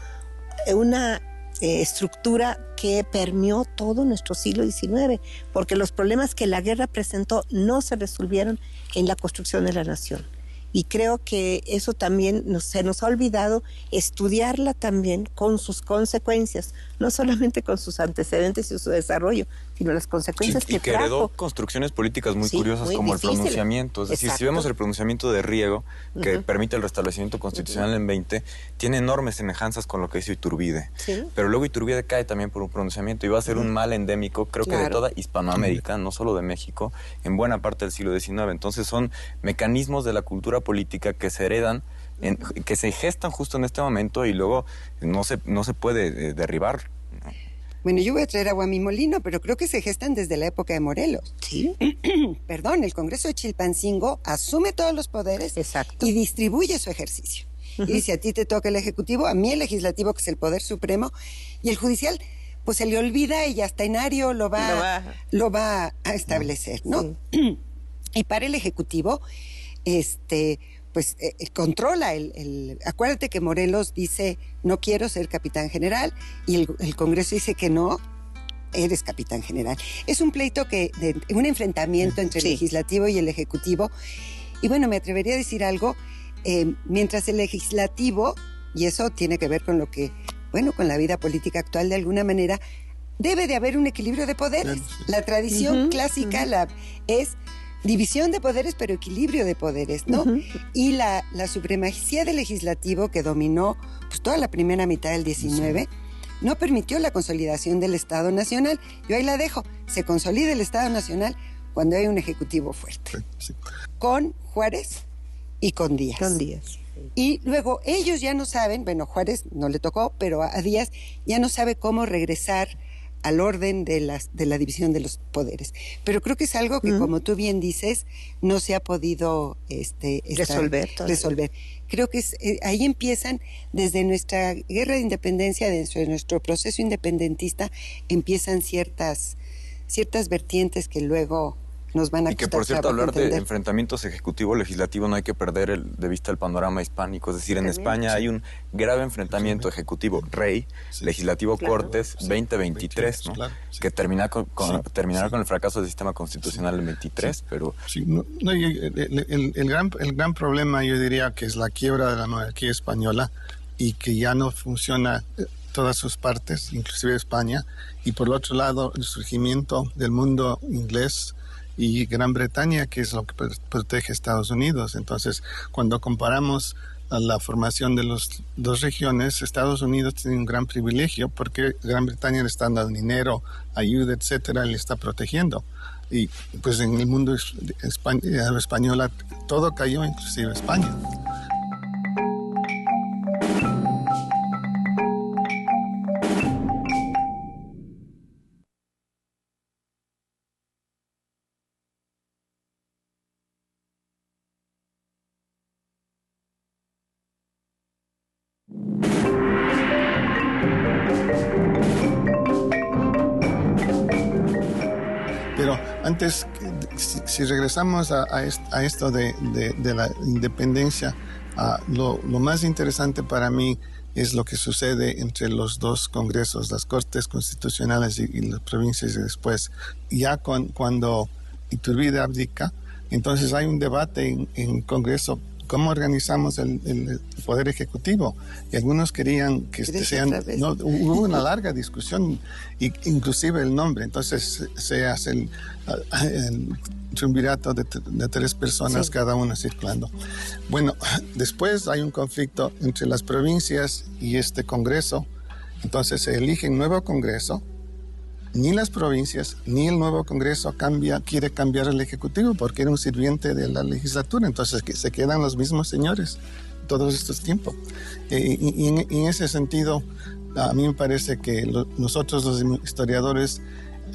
una estructura que permeó todo nuestro siglo XIX, porque los problemas que la guerra presentó no se resolvieron en la construcción de la nación. Y creo que eso también se nos ha olvidado estudiarla también con sus consecuencias, no solamente con sus antecedentes y su desarrollo, sino las consecuencias que trajo. Y que heredó construcciones políticas muy curiosas, muy como difícil. El pronunciamiento. Es decir, si vemos el pronunciamiento de Riego, que permite el restablecimiento constitucional en 20, tiene enormes semejanzas con lo que hizo Iturbide. Pero luego Iturbide cae también por un pronunciamiento y va a ser un mal endémico, creo que de toda Hispanoamérica, no solo de México, en buena parte del siglo XIX. Entonces son mecanismos de la cultura política que se heredan, que se gestan justo en este momento y luego no se puede derribar. Bueno, yo voy a traer agua a mi molino, pero creo que se gestan desde la época de Morelos. Sí. Perdón, el Congreso de Chilpancingo asume todos los poderes. Exacto. Y distribuye su ejercicio. Y dice, a ti te toca el Ejecutivo, a mí el Legislativo, que es el Poder Supremo, y el Judicial, pues se le olvida y hasta Enario lo va a establecer, ¿no? Sí. Y para el Ejecutivo, pues controla acuérdate que Morelos dice, no quiero ser capitán general, y el Congreso dice que no, eres capitán general. Es un pleito un enfrentamiento entre el Legislativo y el Ejecutivo. Y bueno, me atrevería a decir algo, mientras el Legislativo, y eso tiene que ver con con la vida política actual de alguna manera, debe de haber un equilibrio de poderes. La tradición clásica es división de poderes, pero equilibrio de poderes, ¿no? Y la supremacía del Legislativo, que dominó pues toda la primera mitad del 19, no permitió la consolidación del Estado Nacional. Yo ahí la dejo. Se consolida el Estado Nacional cuando hay un Ejecutivo fuerte. Con Juárez y con Díaz. Y luego ellos ya no saben, bueno, Juárez no le tocó, pero a Díaz ya no sabe cómo regresar al orden de la división de los poderes. Pero creo que es algo que, como tú bien dices, no se ha podido resolver. Creo que ahí empiezan, desde nuestra guerra de independencia, desde nuestro proceso independentista, empiezan ciertas vertientes que luego nos van a Y que, costar por cierto, trabajo hablar de entender. enfrentamientos ejecutivo-legislativo no hay que perder de vista el panorama hispánico. Es decir, en También. España hay un grave enfrentamiento ejecutivo, Rey, legislativo, Claro. Cortes, 2023, ¿no? Claro, Que terminará con el fracaso del sistema constitucional del 23, pero... Sí, el gran problema, yo diría, que es la quiebra de la monarquía española y que ya no funciona todas sus partes, inclusive España, y por el otro lado el surgimiento del mundo inglés y Gran Bretaña, que es lo que protege a Estados Unidos. Entonces, cuando comparamos a la formación de las dos regiones, Estados Unidos tiene un gran privilegio porque Gran Bretaña le está dando dinero, ayuda, etcétera, le está protegiendo. Y pues en el mundo español todo cayó, inclusive España. Pero antes, si regresamos a esto de la independencia, lo más interesante para mí es lo que sucede entre los dos congresos, las Cortes Constitucionales y las provincias, y después, ya cuando Iturbide abdica, entonces hay un debate en Congreso. ¿Cómo organizamos el Poder Ejecutivo? Y algunos querían que hubo una larga discusión, inclusive el nombre. Entonces se hace el triunvirato de 3 personas, sí, cada una circulando. Bueno, después hay un conflicto entre las provincias y este Congreso. Entonces se elige un nuevo Congreso. Ni las provincias ni el nuevo Congreso quiere cambiar el Ejecutivo porque era un sirviente de la legislatura, entonces se quedan los mismos señores todos estos tiempos. Y en ese sentido, a mí me parece que nosotros los historiadores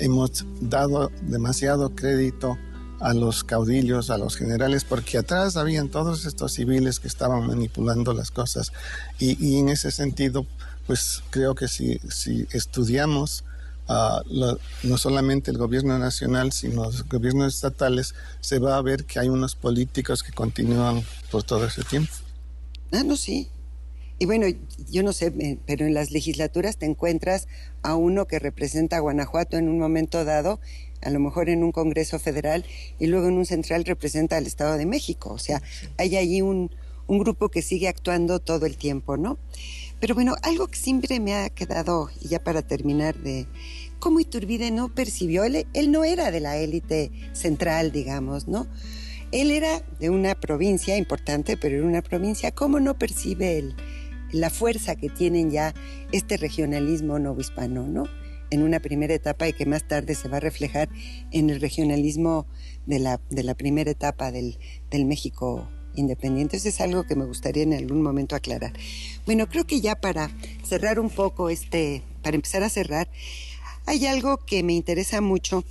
hemos dado demasiado crédito a los caudillos, a los generales, porque atrás habían todos estos civiles que estaban manipulando las cosas. Y en ese sentido, pues creo que si estudiamos no solamente el gobierno nacional, sino los gobiernos estatales, se va a ver que hay unos políticos que continúan por todo ese tiempo. No, sí. Y bueno, yo no sé, pero en las legislaturas te encuentras a uno que representa a Guanajuato en un momento dado, a lo mejor en un Congreso Federal, y luego en un central representa al Estado de México. O sea, hay allí un grupo que sigue actuando todo el tiempo, ¿no? Pero bueno, algo que siempre me ha quedado, y ya para terminar, de cómo Iturbide no percibió, él no era de la élite central, digamos, ¿no? Él era de una provincia importante, pero era una provincia. ¿Cómo no percibe la fuerza que tienen ya este regionalismo novohispano, ¿no? En una primera etapa, y que más tarde se va a reflejar en el regionalismo de la primera etapa del México independiente. Eso es algo que me gustaría en algún momento aclarar. Bueno, creo que ya para cerrar un poco para empezar a cerrar, hay algo que me interesa mucho,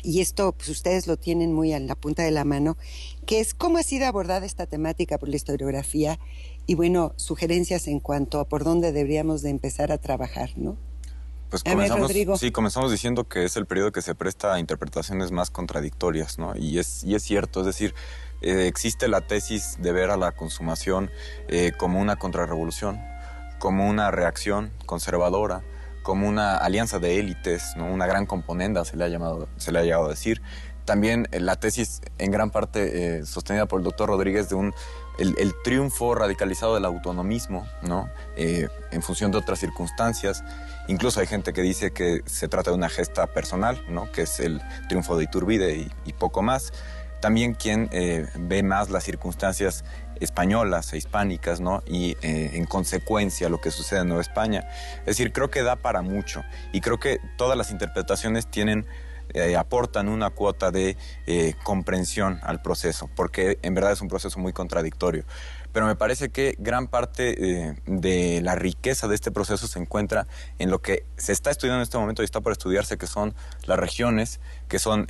y esto pues ustedes lo tienen muy a la punta de la mano, que es cómo ha sido abordada esta temática por la historiografía, y bueno, sugerencias en cuanto a por dónde deberíamos de empezar a trabajar, ¿no? Pues comenzamos diciendo que es el periodo que se presta a interpretaciones más contradictorias, ¿no? Y es cierto, es decir, existe la tesis de ver a la consumación como una contrarrevolución, como una reacción conservadora, como una alianza de élites, ¿no? Una gran componenda se le ha llegado a decir. También la tesis en gran parte sostenida por el doctor Rodríguez de el triunfo radicalizado del autonomismo, ¿no? En función de otras circunstancias. Incluso hay gente que dice que se trata de una gesta personal, ¿no? Que es el triunfo de Iturbide y poco más. También quien ve más las circunstancias españolas e hispánicas, ¿no? Y en consecuencia lo que sucede en Nueva España. Es decir, creo que da para mucho, y creo que todas las interpretaciones aportan una cuota de comprensión al proceso, porque en verdad es un proceso muy contradictorio. Pero me parece que gran parte de la riqueza de este proceso se encuentra en lo que se está estudiando en este momento y está por estudiarse, que son las regiones, que son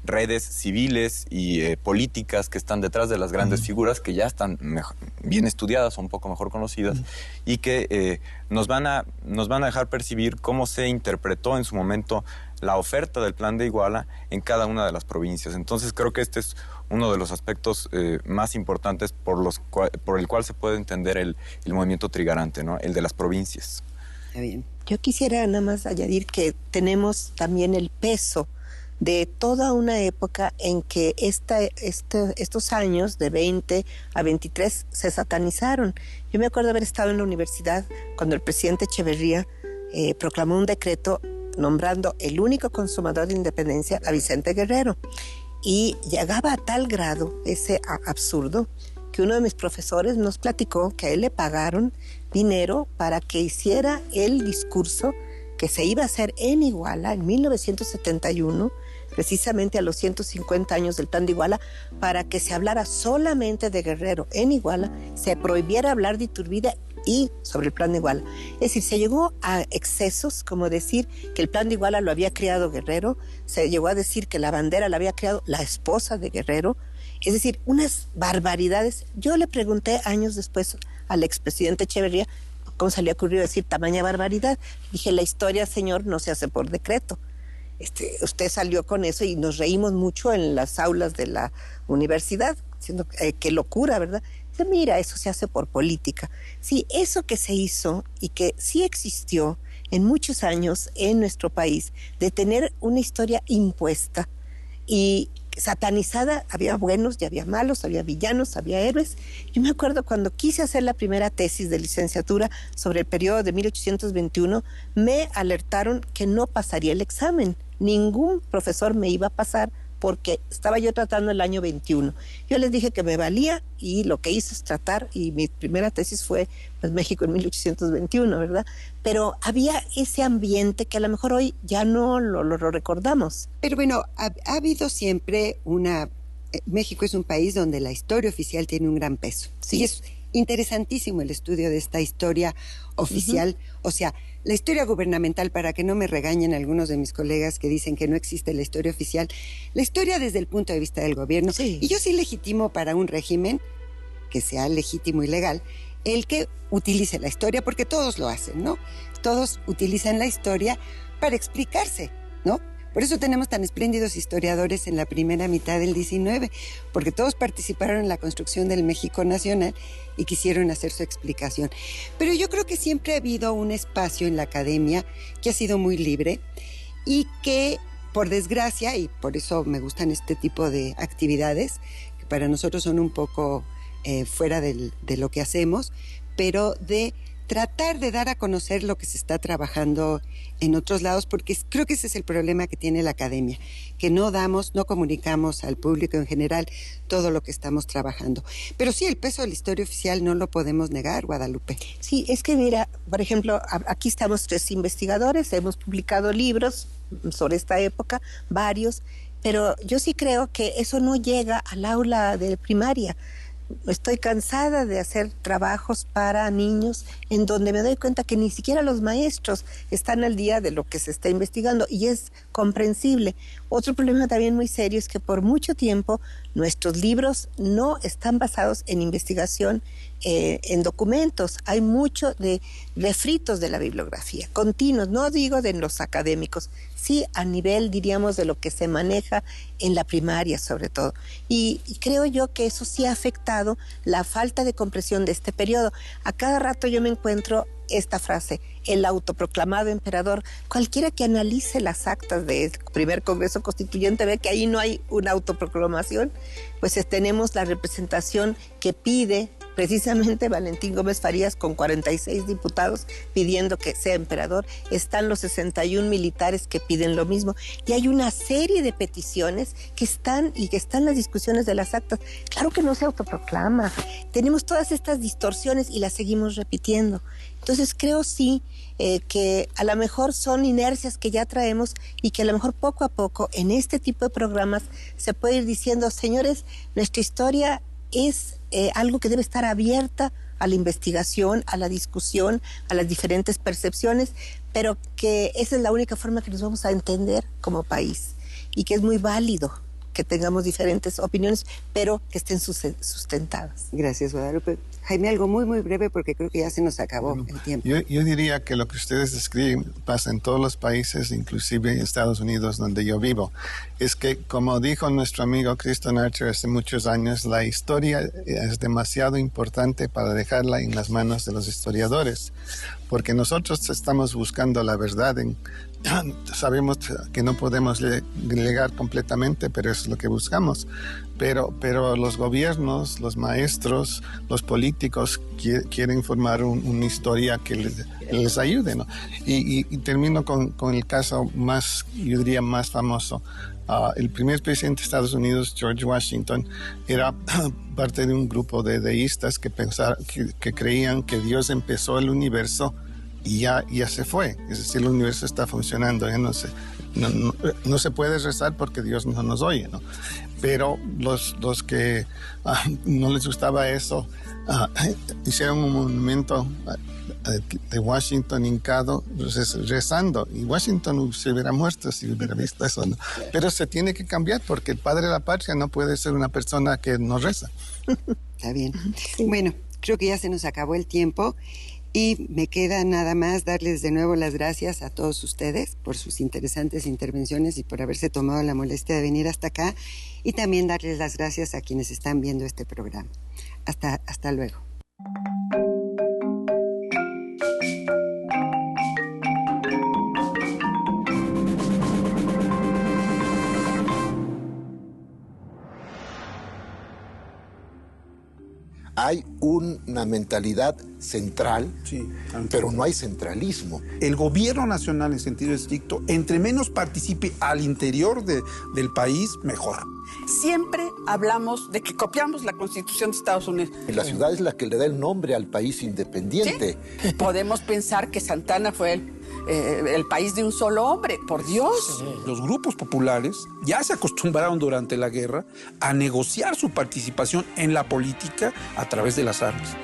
redes civiles y políticas que están detrás de las grandes figuras, que ya están bien estudiadas o un poco mejor conocidas, y que nos van a dejar percibir cómo se interpretó en su momento la oferta del Plan de Iguala en cada una de las provincias. Entonces creo que este es uno de los aspectos más importantes por el cual se puede entender el movimiento trigarante, ¿no? El de las provincias. Está bien. Yo quisiera nada más añadir que tenemos también el peso de toda una época en que estos años de 20 a 23 se satanizaron. Yo me acuerdo haber estado en la universidad cuando el presidente Echeverría proclamó un decreto nombrando el único consumador de independencia a Vicente Guerrero. Y llegaba a tal grado ese absurdo que uno de mis profesores nos platicó que a él le pagaron dinero para que hiciera el discurso que se iba a hacer en Iguala en 1971, precisamente a los 150 años del Plan de Iguala, para que se hablara solamente de Guerrero en Iguala, se prohibiera hablar de Iturbide y sobre el Plan de Iguala. Es decir, se llegó a excesos, como decir que el Plan de Iguala lo había creado Guerrero, se llegó a decir que la bandera la había creado la esposa de Guerrero, es decir, unas barbaridades. Yo le pregunté años después al expresidente Echeverría cómo se le ocurrió decir tamaña barbaridad. Dije, la historia, señor, no se hace por decreto. Usted salió con eso y nos reímos mucho en las aulas de la universidad, diciendo qué locura, ¿verdad? Dice, mira, eso se hace por política. Sí, eso que se hizo y que sí existió en muchos años en nuestro país, de tener una historia impuesta y satanizada, había buenos y había malos, había villanos, había héroes. Yo me acuerdo cuando quise hacer la primera tesis de licenciatura sobre el periodo de 1821, me alertaron que no pasaría el examen. Ningún profesor me iba a pasar porque estaba yo tratando el año 21. Yo les dije que me valía y lo que hice es tratar, y mi primera tesis fue pues, México en 1821, ¿verdad? Pero había ese ambiente que a lo mejor hoy ya no lo recordamos. Pero bueno, ha habido siempre México es un país donde la historia oficial tiene un gran peso. Sí. Y es interesantísimo el estudio de esta historia oficial, o sea, la historia gubernamental, para que no me regañen algunos de mis colegas que dicen que no existe la historia oficial, la historia desde el punto de vista del gobierno. Sí. Y yo sí legitimo para un régimen que sea legítimo y legal el que utilice la historia, porque todos lo hacen, ¿no? Todos utilizan la historia para explicarse, ¿no? Por eso tenemos tan espléndidos historiadores en la primera mitad del 19, porque todos participaron en la construcción del México nacional y quisieron hacer su explicación. Pero yo creo que siempre ha habido un espacio en la academia que ha sido muy libre y que, por desgracia, y por eso me gustan este tipo de actividades, que para nosotros son un poco fuera de lo que hacemos, pero de tratar de dar a conocer lo que se está trabajando en otros lados, porque creo que ese es el problema que tiene la academia, que no comunicamos al público en general todo lo que estamos trabajando. Pero sí, el peso de la historia oficial no lo podemos negar, Guadalupe. Sí, es que mira, por ejemplo, aquí estamos 3 investigadores, hemos publicado libros sobre esta época, varios, pero yo sí creo que eso no llega al aula de primaria. Estoy cansada de hacer trabajos para niños en donde me doy cuenta que ni siquiera los maestros están al día de lo que se está investigando, y es comprensible. Otro problema también muy serio es que por mucho tiempo nuestros libros no están basados en investigación en documentos. Hay mucho de refritos de la bibliografía, continuos, no digo de los académicos, sí a nivel, diríamos, de lo que se maneja en la primaria sobre todo. Y creo yo que eso sí ha afectado la falta de comprensión de este periodo. A cada rato yo me encuentro esta frase, el autoproclamado emperador. Cualquiera que analice las actas del primer Congreso Constituyente ve que ahí no hay una autoproclamación, pues tenemos la representación que pide precisamente Valentín Gómez Farías con 46 diputados pidiendo que sea emperador. Están los 61 militares que piden lo mismo. Y hay una serie de peticiones que están en las discusiones de las actas. Claro que no se autoproclama. Tenemos todas estas distorsiones y las seguimos repitiendo. Entonces creo sí que a lo mejor son inercias que ya traemos y que a lo mejor poco a poco en este tipo de programas se puede ir diciendo, señores, nuestra historia es algo que debe estar abierta a la investigación, a la discusión, a las diferentes percepciones, pero que esa es la única forma que nos vamos a entender como país y que es muy válido. que tengamos diferentes opiniones, pero que estén sustentadas. Gracias, Guadalupe. Jaime, algo muy, muy breve porque creo que ya se nos acabó el tiempo. Yo diría que lo que ustedes describen pasa en todos los países, inclusive en Estados Unidos, donde yo vivo. Es que, como dijo nuestro amigo Kriston Archer hace muchos años, la historia es demasiado importante para dejarla en las manos de los historiadores, porque nosotros estamos buscando la verdad. Sabemos que no podemos legar completamente, pero es lo que buscamos. Pero los gobiernos, los maestros, los políticos quieren formar una historia que les ayude, ¿no? Y termino con el caso más, yo diría, más famoso. El primer presidente de Estados Unidos, George Washington, era parte de un grupo de deístas que creían que Dios empezó el universo y ya se fue. Es decir, el universo está funcionando, ya no se puede rezar porque Dios no nos oye, ¿no? Pero los que no les gustaba eso, hicieron un monumento de Washington hincado rezando, y Washington se hubiera muerto si hubiera visto eso, ¿no? Pero se tiene que cambiar porque el padre de la patria no puede ser una persona que no reza. Está bien. Bueno, creo que ya se nos acabó el tiempo. Y me queda nada más darles de nuevo las gracias a todos ustedes por sus interesantes intervenciones y por haberse tomado la molestia de venir hasta acá. Y también darles las gracias a quienes están viendo este programa. Hasta luego. Hay una mentalidad central, sí, pero no hay centralismo. El gobierno nacional, en sentido estricto, entre menos participe al interior del país, mejor. Siempre hablamos de que copiamos la Constitución de Estados Unidos. Y la ciudad es la que le da el nombre al país independiente. ¿Sí? Podemos pensar que Santana fue el país de un solo hombre, por Dios. Sí. Los grupos populares ya se acostumbraron durante la guerra a negociar su participación en la política a través de las armas.